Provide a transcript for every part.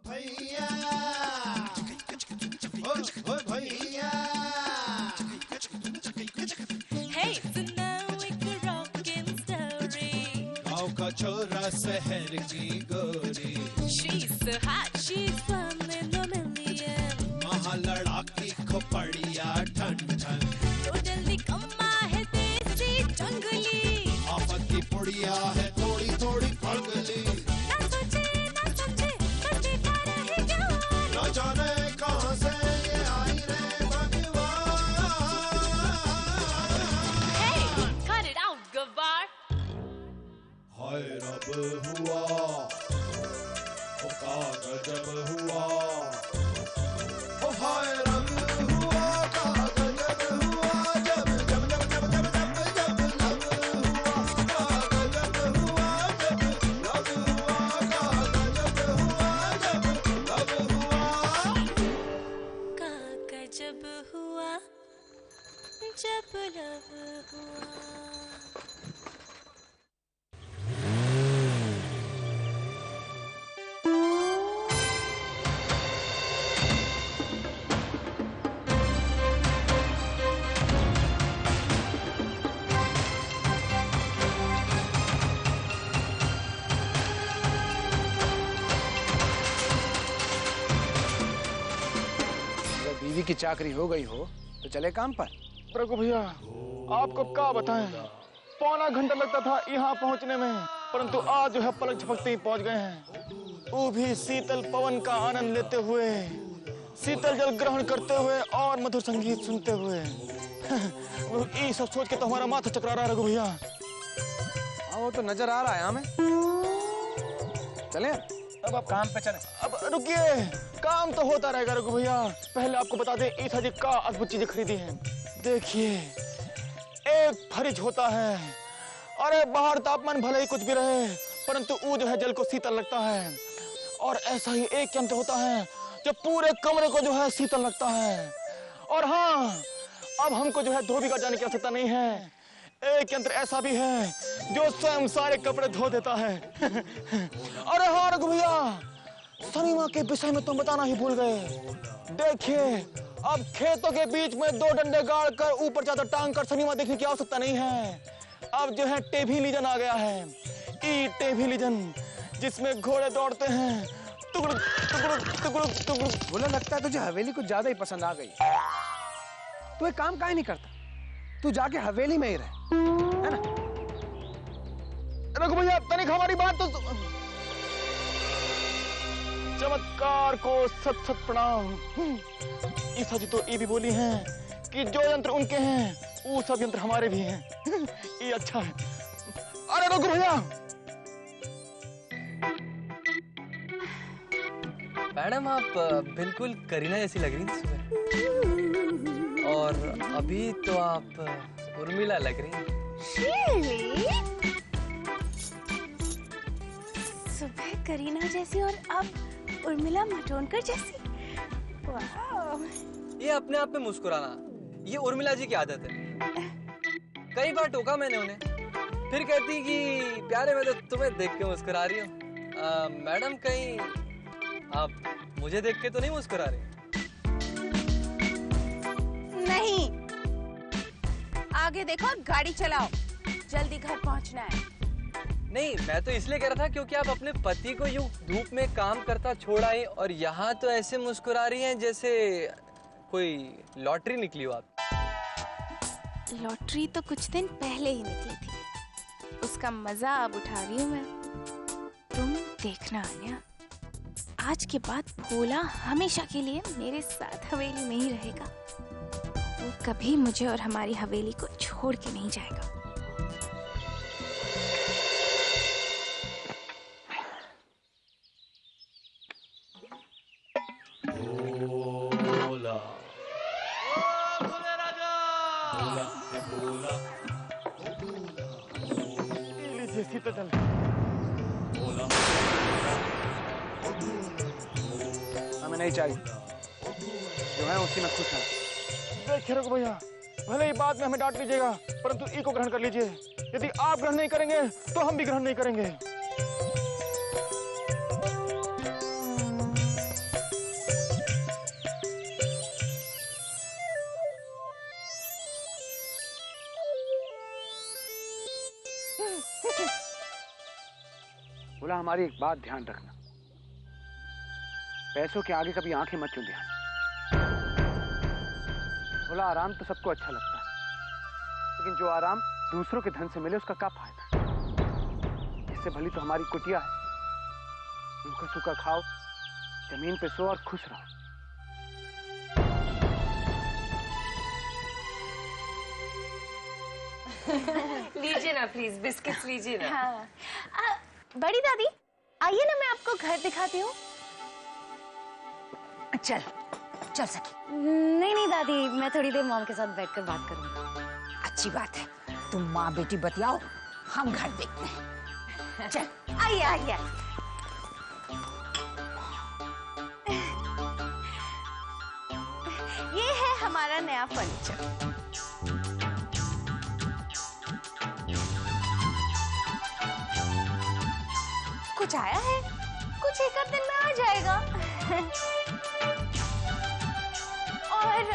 भैया, ओ भैया। Hey, so now it's a rockin' story. गाँव का छोरा शहर की गोरी, She's so hot, she's one in a million. वहाँ लड़ाकी खोपड़िया ठन ठन, तो जल्दी कम्मा है देसी जंगली, आफत की पुड़िया है थोड़ी थोड़ी पगली। ना सोचे ना समझे बच्चे का रहे जवान, न जाने कहाँ से ये आई रे भगवान। Hey, cut it out, गवार। हाय रब हुआ, ओ का गजब हुआ, ओ हाय रब हुआ, का गजब हुआ, जब जब जब जब जब जब जब लब हुआ, का गजब हुआ, जब लब हुआ, का गजब हुआ, जब लब हुआ। का गजब हुआ जब लब हुआ। अगर बीवी की चाकरी हो गई हो तो चले काम पर। रघु भैया, आपको क्या बताएं, पौना घंटा लगता था यहाँ पहुँचने में, परंतु आज जो है पलक झपकते ही पहुँच गए हैं। वो भी शीतल पवन का आनंद लेते हुए, शीतल जल ग्रहण करते हुए और मधुर संगीत सुनते हुए। ये सब सोच के तो हमारा माथा चकरा रहा है रघु भैया। हाँ वो तो नजर आ रहा है हमें। चले अब आप काम पे चले। अब रुकिए, काम तो होता रहेगा रघु भैया। पहले आपको बता दें, ईसा जी का अद्भुत चीजें खरीदी हैं। देखिए, एक फ्रिज होता है। अरे बाहर तापमान भले ही कुछ भी रहे, परंतु वो जो है जल को शीतल लगता है। और ऐसा ही एक यंत्र होता है जो पूरे कमरे को जो है शीतल लगता है। और हाँ, अब हमको जो है धोबी का जाने की आवश्यकता नहीं है। एक यंत्र ऐसा भी है जो स्वयं सारे कपड़े धो देता है। अरे हाँ रघु भैया, शनिमा के विषय में तुम बताना ही भूल गए। देखिए, अब खेतों के बीच में दो डंडे गाड़ कर ऊपर ज्यादा टांग कर शनिमा देखने की आवश्यकता नहीं है। अब जो है टेलीविजन आ गया है, ई टेलीविजन, जिसमें घोड़े दौड़ते हैं। टुकड़ुक टुकड़ुक टुकड़ुक टुकड़ुक। बोला लगता है तुझे हवेली कुछ ज्यादा ही पसंद आ गई। तू एक काम काहे नहीं करता, तू जाके हवेली में ही रह, है ना? रघु भैया, तनिक हमारी बात तो चमत्कार को सत सत प्रणाम। ईसा जी तो ये भी बोली हैं कि जो यंत्र उनके हैं वो सब यंत्र हमारे भी हैं। ये अच्छा है। अरे रघु भैया, मैडम आप बिल्कुल करीना जैसी लग रही थी सुबह, और अभी तो आप उर्मिला लग रही हैं। Really? सुबह करीना जैसी और अब उर्मिला मातोंडकर जैसी। वाह! ये अपने आप में मुस्कुराना, ये उर्मिला जी की आदत है। कई बार टोका मैंने उन्हें, फिर कहती कि प्यारे मैं तो तुम्हें देख के मुस्कुरा रही हूँ। मैडम कहीं आप मुझे देख के तो नहीं मुस्कुरा रही? नहीं, आगे देखो और गाड़ी चलाओ, जल्दी घर पहुंचना है। नहीं, मैं तो इसलिए कह रहा था क्योंकि आप अपने पति को यूं धूप में काम करता छोड़ आए, और यहाँ तो ऐसे मुस्कुरा रही हैं जैसे कोई लॉटरी निकली हो आप। लॉटरी तो कुछ दिन पहले ही निकली थी, उसका मजा अब उठा रही हूँ मैं। तुम देखना आन्या, आज के बाद भोला हमेशा के लिए मेरे साथ हवेली में ही रहेगा। वो कभी मुझे और हमारी हवेली को छोड़ के नहीं जाएगा। भोला, भोले राजा, भोला, भोला, लीजिए शीतल जल। भोला, हमें नहीं चाहिए, जो है उसी में खुश है। देखिए रघु भैया, भले ही बाद में हमें डांट लीजिएगा, परंतु ई को ग्रहण कर लीजिए। यदि आप ग्रहण नहीं करेंगे तो हम भी ग्रहण नहीं करेंगे। बोला हमारी एक बात ध्यान रखना, पैसों के आगे कभी आंखें मत चुन देना। बोला आराम तो सबको अच्छा लगता है, लेकिन जो आराम दूसरों के धन से मिले उसका क्या फायदा। इससे भली तो हमारी कुटिया है, रूखा सूखा खाओ, जमीन पे सो और खुश रहो। लीजिए ना प्लीज, बिस्किट्स लीजिए ना। हाँ। बड़ी दादी आइए ना, मैं आपको घर दिखाती हूँ। चल चल सकी। नहीं नहीं दादी, मैं थोड़ी देर मॉम के साथ बैठकर बात करूंगी। अच्छी बात है, तुम माँ बेटी बतियाओ, हम घर देखते हैं। चल आइए आइए। ये है हमारा नया फर्नीचर। कुछ आया है, कुछ एक आध दिन में आ जाएगा। और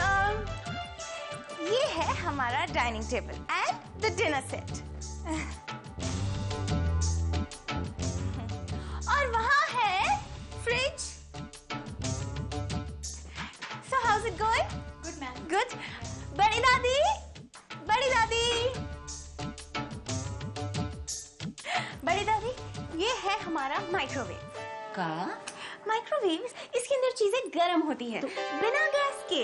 ये है हमारा dining table and the dinner set. और वहाँ है fridge. So how's it going? Good ma'am. Good. बड़ी दादी, बड़ी दादी, बड़ी दादी, ये है हमारा माइक्रोवेव। का माइक्रोवेव, इसके अंदर चीजें गर्म होती है बिना गैस के।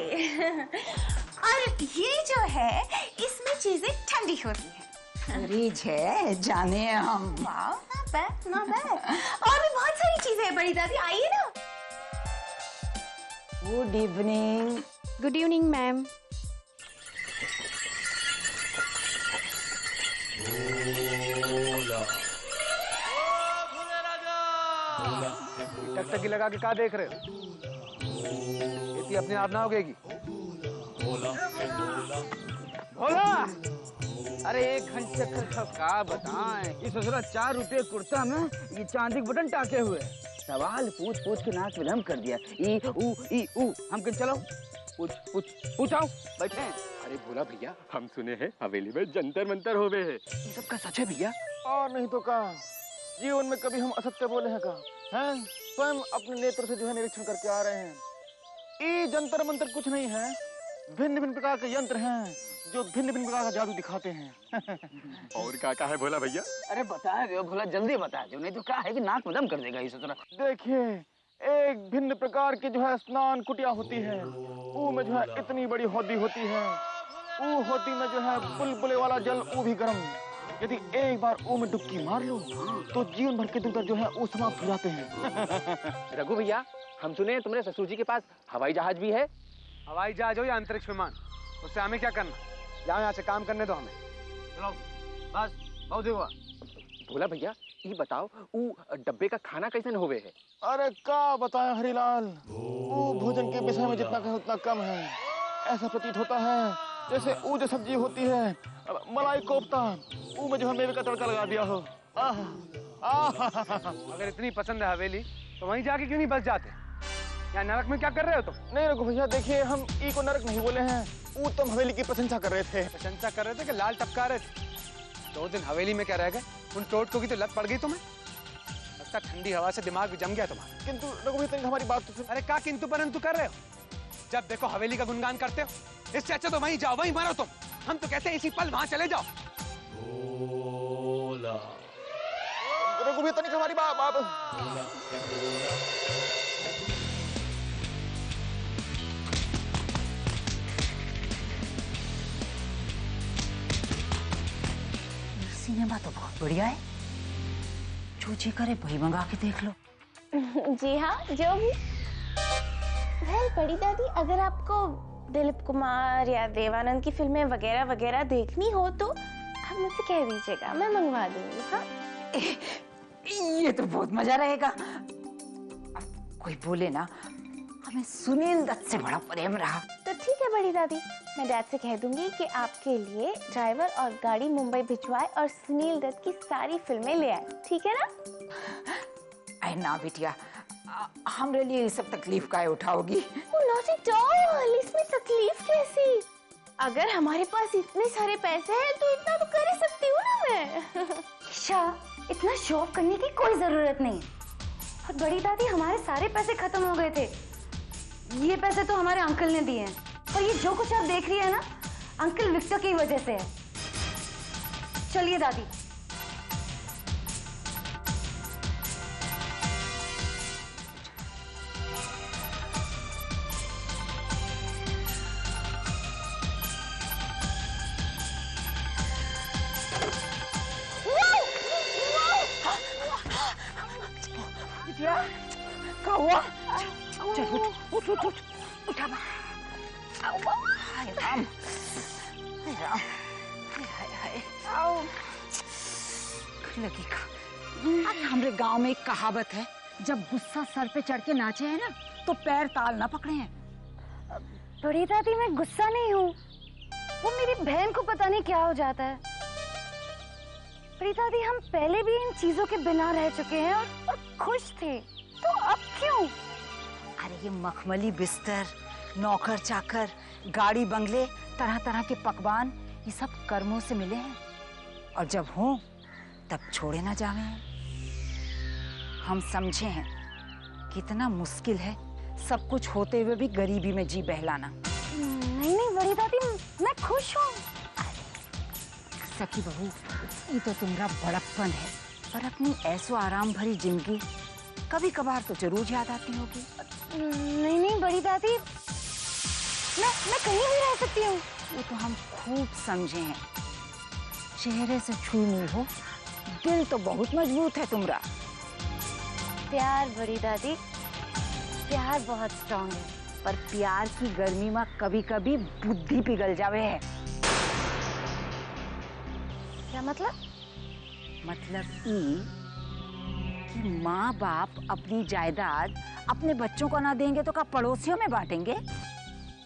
और ये जो है, इसमें चीजें ठंडी होती है। फ्रिज है, जाने हम। वाह, not bad, not bad। और भी बहुत सारी चीजें हैं बड़ी दादी, आइए ना। Good evening. Good evening ma'am. टकटकी लगा के क्या देख रहे हो? इतनी अपने आप ना होगी। भोला, अरे एक घंटे चक्कर का बताएं, ये ससुरा 4 रुपए कुर्ता में ये चांदी के बटन टाके हुए, सवाल पूछ पूछ के नाक में दम कर दिया। ई ऊ हम कहीं चलो, पूछाओ, बैठे। अरे भोला भैया, हम सुने हैं हवेली में जंतर मंतर होवे है, ये सब का सच है भैया? और नहीं तो का, जीवन में कभी हम असत्य बोले हैं का? हैं? स्वयं अपने नेत्र से जो है निरीक्षण करके आ रहे हैं। ये जंतर मंतर कुछ नहीं है, भिन्न भिन्न प्रकार के यंत्र हैं जो भिन्न भिन्न प्रकार का जादू दिखाते हैं। और क्या है भोला भैया? अरे बता दो भोला, जल्दी बता दो, नहीं तो क्या है कि नाक में दम कर देगा ये ससुरा। देखिए, एक भिन्न प्रकार की जो है स्नान कुटिया होती है, वो में जो है इतनी बड़ी होदी होती है, वो होदी में जो है बुलबुले वाला जल, वो भी गर्म। यदि एक बार वो में डुबकी मार लो तो जीवन भर के दुख जो है वो समाप्त हो जाते हैं। रघु भैया, हम सुने तुम्हारे ससुर जी के पास हवाई जहाज भी है। हवाई जहाज हो या अंतरिक्ष विमान, उससे हमें क्या करना? जाओ यहाँ से काम करने दो हमें। चलो बस, बहुत हुआ। भोला भैया, ये बताओ वो डब्बे का खाना कैसे होवे है? अरे क्या बताएं हरिलाल, वो भोजन के विषय में जितना कहें उतना कम है। ऐसा प्रतीत होता है जैसे वो जो सब्जी होती है मलाई कोफ्ता, वो में जो है मेवे का तड़का लगा दिया हो। अगर इतनी पसंद है हवेली तो वहीं जाके क्यों नहीं बस जाते? यहाँ नरक में क्या कर रहे हो तुम? नहीं रघु भैया, देखिए हम ई को नरक नहीं बोले हैं, वो तुम हवेली की प्रशंसा कर रहे थे। प्रशंसा कर रहे थे कि लाल टपका रहे थे? 2 दिन हवेली में क्या रह गए? उन टोटकों की तो लत पड़ गई तुम्हें। लगता ठंडी हवा से दिमाग भी जम गया तुम्हारा। किंतु रघु भैया, हमारी बात तो सुन। अरे क्या किंतु परंतु कर रहे हो? जब देखो हवेली का गुणगान करते हो। इससे अच्छा तो वहीं जाओ, वहीं मरो तुम। हम तो कहते हैं इसी पल वहां चले जाओ। रघु भैया, तनिक हमारी बात। सिनेमा तो बहुत बढ़िया है, जो जी करे वही मंगा के देख लो। जी हाँ, जो भी। बड़ी दादी, अगर आपको दिलीप कुमार या देवानंद की फिल्में वगैरह वगैरह देखनी हो तो आप मुझसे कह दीजिएगा, मैं मंगवा दूंगी। हाँ, ये तो बहुत मजा रहेगा। अब कोई बोले ना हमें सुनील दत्त से बड़ा प्रेम रहा तो ठीक है बड़ी दादी, मैं डैड से कह दूंगी कि आपके लिए ड्राइवर और गाड़ी मुंबई भिजवाए और सुनील दत्त की सारी फिल्में ले आए, ठीक है ना? अरे ना बिटिया, हमरे लिए ये सब तकलीफ काहे उठाओगी? नॉट एट ऑल, इसमें तकलीफ कैसी? अगर हमारे पास इतने सारे पैसे हैं तो इतना तो कर ही सकती हूँ ना मैं। ईशा, इतना शौक करने की कोई जरूरत नहीं। और बड़ी दादी, हमारे सारे पैसे खत्म हो गए थे। ये पैसे तो हमारे अंकल ने दिए हैं, और ये जो कुछ आप देख रही है ना, अंकल विक्टर की वजह से है। चलिए दादी। क्या हुआ? चल उठ उठ उठ उठा। हाय राम, हाय राम, हाय हाय आओ लगेगा। अरे हमरे गांव में एक कहावत है, जब गुस्सा सर पे चढ़ के नाचे है ना, तो पैर ताल ना पकड़े हैं। बड़ी दादी, मैं गुस्सा नहीं हूँ, वो मेरी बहन को पता नहीं क्या हो जाता है। बड़ी दादी, हम पहले भी इन चीजों के बिना रह चुके हैं और खुश थे, तो अब क्यों? अरे ये मखमली बिस्तर, नौकर चाकर, गाड़ी बंगले, तरह तरह के पकवान, ये सब कर्मों से मिले हैं, और जब हों तब छोड़े ना जावे। हम समझे हैं कितना मुश्किल है सब कुछ होते हुए भी गरीबी में जी बहलाना। नहीं नहीं बड़ी दादी, मैं खुश हूँ। सखी बहू, ये तो तुम्हारा बड़प्पन है, पर अपनी ऐसो आराम भरी जिंदगी कभी कभार तो जरूर याद आती होगी। नहीं नहीं बड़ी दादी, मैं कहीं भी रह सकती हूँ। वो तो हम खूब समझे हैं, चेहरे से छू नहीं हो, दिल तो बहुत मजबूत है तुम्हारा। प्यार बड़ी दादी, प्यार बहुत स्ट्रॉन्ग है, पर प्यार की गर्मी में कभी कभी बुद्धि पिघल जावे है। क्या मतलब? मतलब ई कि माँ बाप अपनी जायदाद अपने बच्चों को ना देंगे तो क्या पड़ोसियों में बांटेंगे?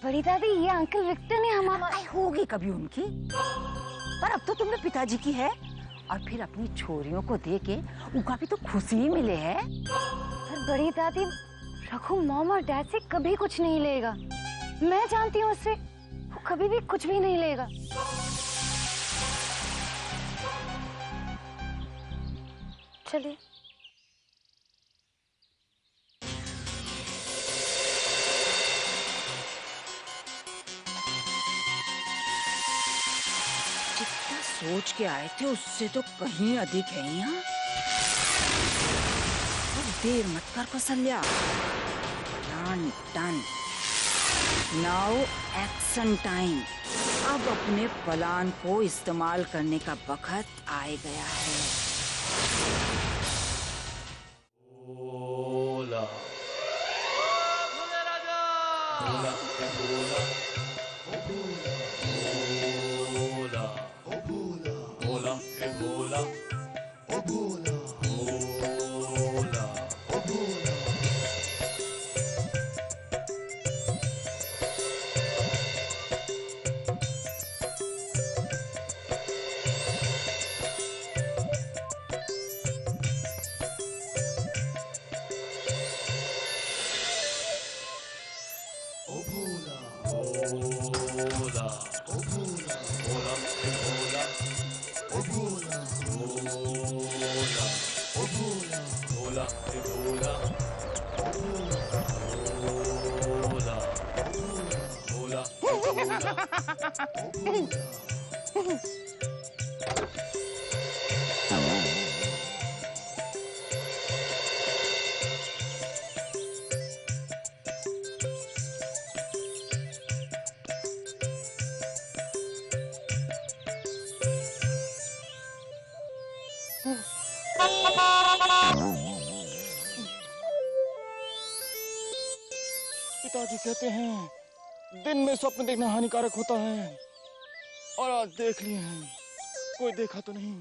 बड़ी दादी, ये अंकल विक्टर ने हमारा होगी कभी उनकी, पर अब तो तुमने पिताजी की है, और फिर अपनी छोरियों को दे के उनका भी तो खुशी ही मिले है। पर बड़ी दादी, रघु मॉम और डैड से कभी कुछ नहीं लेगा। मैं जानती हूँ उससे, वो कभी भी कुछ भी नहीं लेगा। चलिए। जितना सोच के आए थे उससे तो कहीं अधिक है यहाँ। और देर मत कर Kaushalya, plan done, now action time. अब अपने प्लान को इस्तेमाल करने का वक्त आ गया है। भोला भोला भोला भोला भोला भोला भोला भोला भोला। पिताजी कहते हैं दिन में स्वप्न देखना हानिकारक होता है, और आज देख लिए हैं, कोई देखा तो नहीं।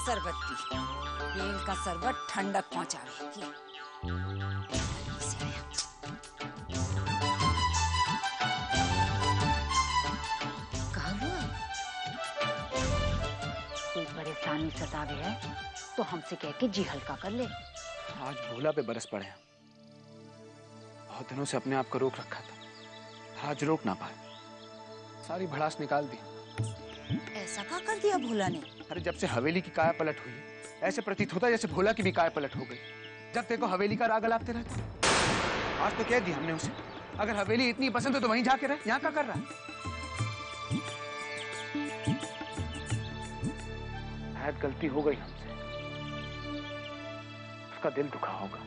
सरबत्ती का शरबत ठंडक पहुंचावे। कोई परेशानी सतावे है तो हमसे कह के जी हल्का कर ले। आज भोला पे बरस पड़े हैं। बहुत दिनों से अपने आप को रोक रखा था, आज रोक ना पाए, सारी भड़ास निकाल दी। ऐसा क्या कर दिया भोला ने? अरे जब से हवेली की काया पलट हुई, ऐसे प्रतीत होता है जैसे भोला की भी काया पलट हो गई। जब देखो हवेली का राग अलापते रहते। आज तो कह दिया हमने उसे, अगर हवेली इतनी पसंद है तो वहीं जाके रह, यहाँ क्या कर रहा है? शायद गलती हो गई हमसे, उसका दिल दुखा होगा।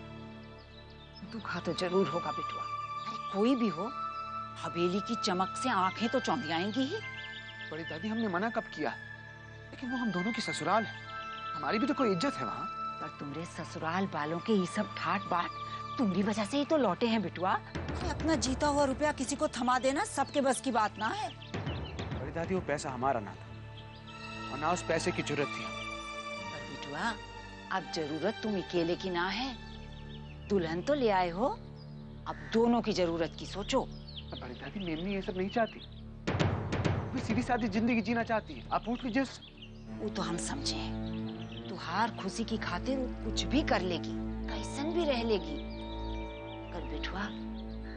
दुखा तो जरूर होगा बिटुआ। अरे कोई भी हो, हवेली की चमक से आंखें तो चौंधियाएंगी ही। बड़ी दादी हमने मना कब किया? लेकिन वो हम दोनों की ससुराल है, हमारी भी तो कोई इज्जत है वहाँ। पर तुमरे ससुराल वालों के ये सब ठाट बाट तुम्हारी वजह से ही तो लौटे हैं बिटुआ। अपना जीता हुआ रुपया किसी को थमा देना सबके बस की बात ना है। बड़ी दादी वो पैसा हमारा ना था और ना उस पैसे की जरूरत थी। पर बिटुआ अब जरूरत तुम अकेले की ना है, दुल्हन तो ले आए हो, अब दोनों की जरूरत की सोचो। बड़ी दादी मेमनी ये सब नहीं चाहती, वो सीधी सादी जिंदगी जीना चाहती है। आप पूछ लीजिए उससे। वो तो हम समझे, तुहार खुशी की खातिर वो कुछ भी कर लेगी, कैसन भी रह लेगी। पर बिटुआ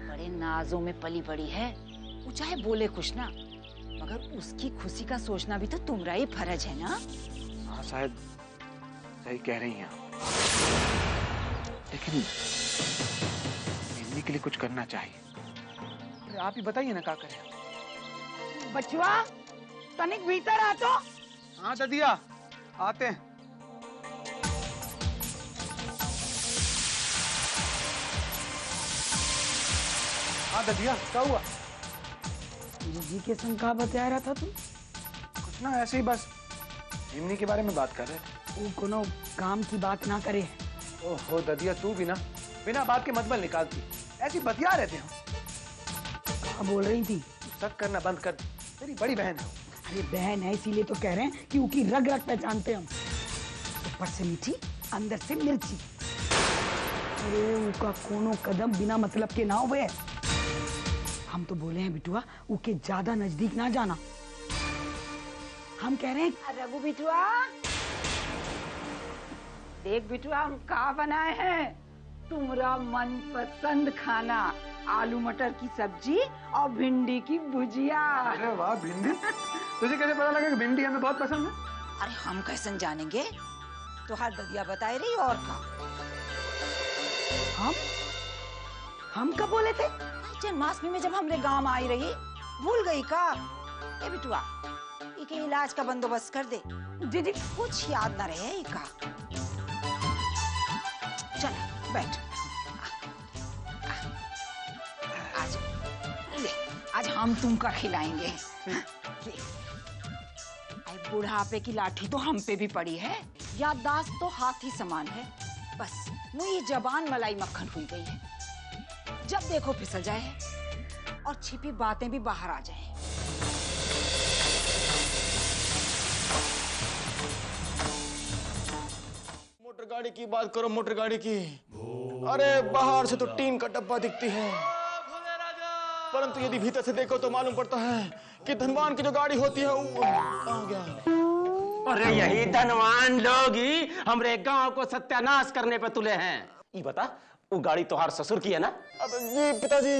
बड़े नाजों में पली बड़ी है, वो चाहे बोले कुछ ना, मगर उसकी खुशी का सोचना भी तो तुम्हारा ही फर्ज है ना। हाँ शायद सही कह रही हैं, लेकिन मेमनी के लिए कुछ करना चाहिए। आप ही बताइए ना क्या करें। बचवा तनिक भीतर आ तो। हाँ ददिया आते हैं। हाँ ददिया क्या हुआ? जी के संग कहा बता रहा था तुम? कुछ ना ऐसे ही बस मेमनी के बारे में बात कर रहे थे। वो कोनो काम की बात ना करे। ओहो ददिया तू भी ना बिना बात के मतबल निकालती, ऐसी बतिया रहते हो। क्या बोल रही थी? शक करना बंद कर, तेरी बड़ी बहन है। अरे बहन है इसीलिए तो कह रहे हैं कि उसकी रग रग पहचानते हम। ऊपर से मीठी अंदर से मिर्ची। अरे उनका कोनो कदम बिना मतलब के ना हुए। हम तो बोले हैं बिटुआ उनके ज्यादा नजदीक ना जाना। हम कह रहे हैं रघु बिटुआ देख बिटुआ हम क्या बनाए हैं तुम्हारा मनपसंद खाना, आलू मटर की सब्जी और भिंडी की भुजिया। अरे वाह भिंडी, तुझे कैसे पता लगा कि भिंडी हमें बहुत पसंद है? अरे हम कैसे जानेंगे, तो हर ददिया बताए रही और का। हम कब बोले थे? जन्माष्टमी में जब हमरे गांव आई रही, भूल गई का? ए बिटुआ इके इलाज का बंदोबस्त कर दे। दीदी कुछ याद ना रहे इका। चल बैठ। आज ले, आज हम तुमका खिलाएंगे। बुढ़ापे की लाठी तो हम पे भी पड़ी है, याददाश्त तो हाथी समान है, बस मुझे जबान मलाई मक्खन हुई गई है। जब देखो फिसल जाए और छिपी बातें भी बाहर आ जाए। मोटर गाड़ी की बात करो, मोटर गाड़ी की। अरे बाहर से तो टीन का डब्बा दिखती है, परंतु यदि भीतर से देखो तो मालूम पड़ता है कि धनवान की जो गाड़ी होती है वो कहाँ गया। अरे यही धनवान लोग ही हमरे गांव को सत्यानाश करने पे तुले हैं। ये बता वो गाड़ी तोहार ससुर की है ना? अब जी पिताजी।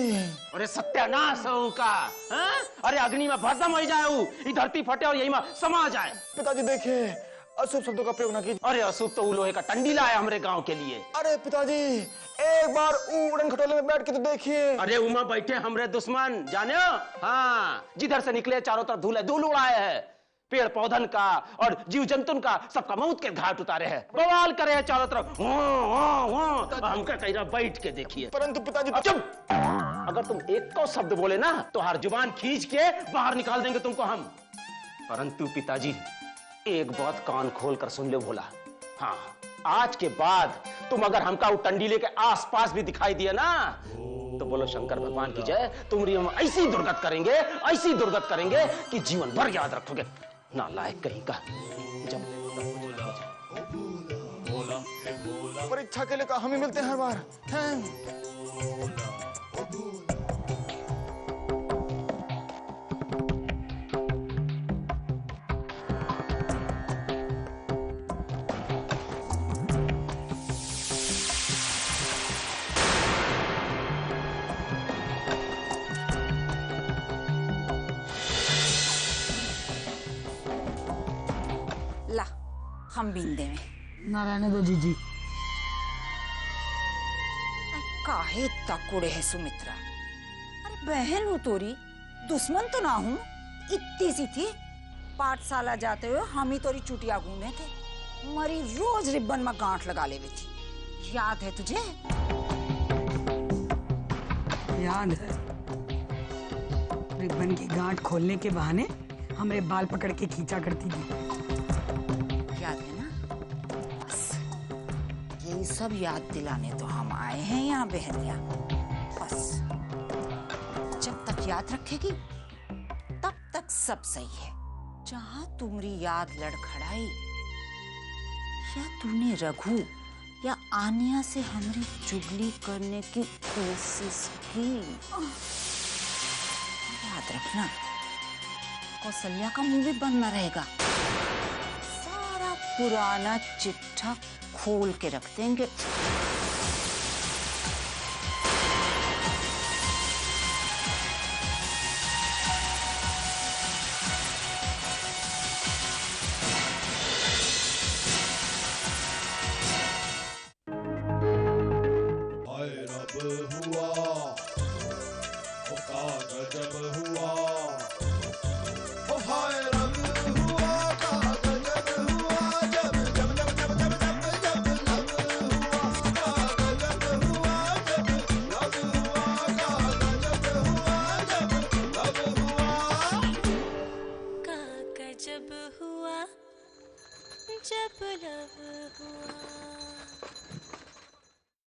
अरे सत्यानाश हो का, हाँ? अरे अग्नि में भस्म हो जाए, ये धरती फटे और यही में समा जाए। पिताजी देखिए अशुभ शब्दों का प्रयोग ना कीजिए। अरे अशुभ तो लोहे का टंडीला है हमरे गांव के लिए। अरे पिताजी एक बार उड़न खटोले में बैठ के तो देखिए। अरे उमा बैठे हमरे दुश्मन जाने हो? हाँ, जिधर से निकले चारों तरफ धूल धूल उड़ाए हैं, पेड़ पौधन का और जीव जंतुन का सबका मौत के घाट उतारे हैं, बवाल करे हैं चारों तरफ। हमका कहीं बैठ के देखिए। परंतु पिताजी चुप, अगर तुम एक को शब्द बोले ना तो हर जुबान खींच के बाहर निकाल देंगे तुमको हम। परंतु पिताजी एक बात कान खोल कर सुन ले भोला, हाँ आज के बाद तुम अगर हमका वो टंडीले के आसपास भी दिखाई दिया ना तो बोलो शंकर भगवान की जय, तुम्हारी हम ऐसी दुर्गत करेंगे, ऐसी दुर्गत करेंगे कि जीवन भर याद रखोगे। नालायक कहीं का। जब अच्छा के लिए कहा हम ही मिलते हैं हर बार हैं। ला हम बींदे में ना रहने दो जीजी। काहे इतना कुड़े है सुमित्रा? अरे बहन हूँ तोरी, दुश्मन तो ना हूँ। इतनी सी थी, पाठशाला जाते हुए हम ही तोरी चुटिया घूमे थे। मरी रोज रिबन में गांठ लगा ले थी, याद है तुझे? याद है। रिबन की गांठ खोलने के बहाने हमरे बाल पकड़ के खींचा करती थी। याद है ना? बस यही सब याद दिलाने तो हम आए हैं यहाँ बहनिया। बस जब तक याद रखेगी तब तक सब सही है। जहाँ तुम्हारी याद लड़खड़ाई या तूने रघु या आनिया से हमारी चुगली करने की कोशिश की, याद रखना कौशल्या का मुंह भी बंद न रहेगा। सारा पुराना चिट्ठा खोल के रख देंगे। जब हुआ जब लव हुआ।